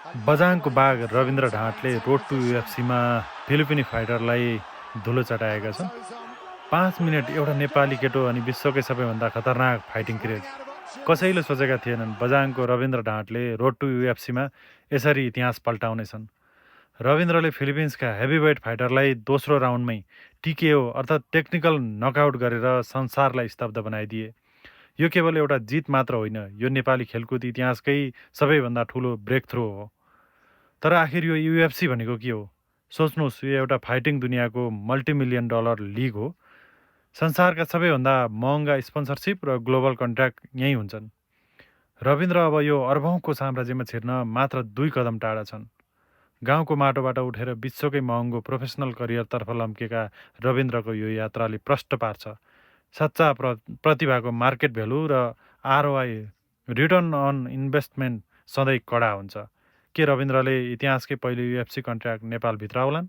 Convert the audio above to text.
बझाङको बाघ Rabindra ढाँटले road to युएफसीमा Philippine फाइटरलाई धुलो चटाएका छन्। 5 मिनट एउटा नेपाली केटो अनि विश्वकै सबैभन्दा खतरनाक फाइटिङ क्रेज। कसैले सोचेका थिएनन् बझाङको रविन्द्र ढाँटले रोड टु युएफसीमा यसरी इतिहास पल्टाउनेछन्। रविन्द्रले फिलिपिन्सका हेभीवेट फाइटरलाई दोस्रो राउन्डमै टिकेओ अर्थात् टेक्निकल नकआउट गरेर संसारलाई स्तब्ध बनाइदिए। यो केवल एउटा जित मात्र होइन, यो नेपाली खेलकुद इतिहासकै सबैभन्दा ठुलो ब्रेक थ्रो हो। तर आखिर यो युएफसी भनेको के हो? सोच्नुहोस्, यो एउटा फाइटिङ दुनियाँको मल्टिमिलियन डलर लिग हो। संसारका सबैभन्दा महँगा स्पोन्सरसिप र ग्लोबल कन्ट्र्याक्ट यहीँ हुन्छन्। रविन्द्र अब यो अर्बौँको साम्राज्यमा छिर्न मात्र 2 कदम टाढा छन्। गाउँको माटोबाट उठेर विश्वकै महँगो प्रोफेसनल करियरतर्फ लम्केका रविन्द्रको यो यात्राले प्रष्ट पार्छ सच्चा प्रतिभाको मार्केट भ्यालु र आरओआई रिटर्न अन इन्भेस्टमेन्ट सधैँ कडा हुन्छ। के रविन्द्रले इतिहासकै पहिलो युएफसी कन्ट्र्याक्ट नेपालभित्र आउलान्?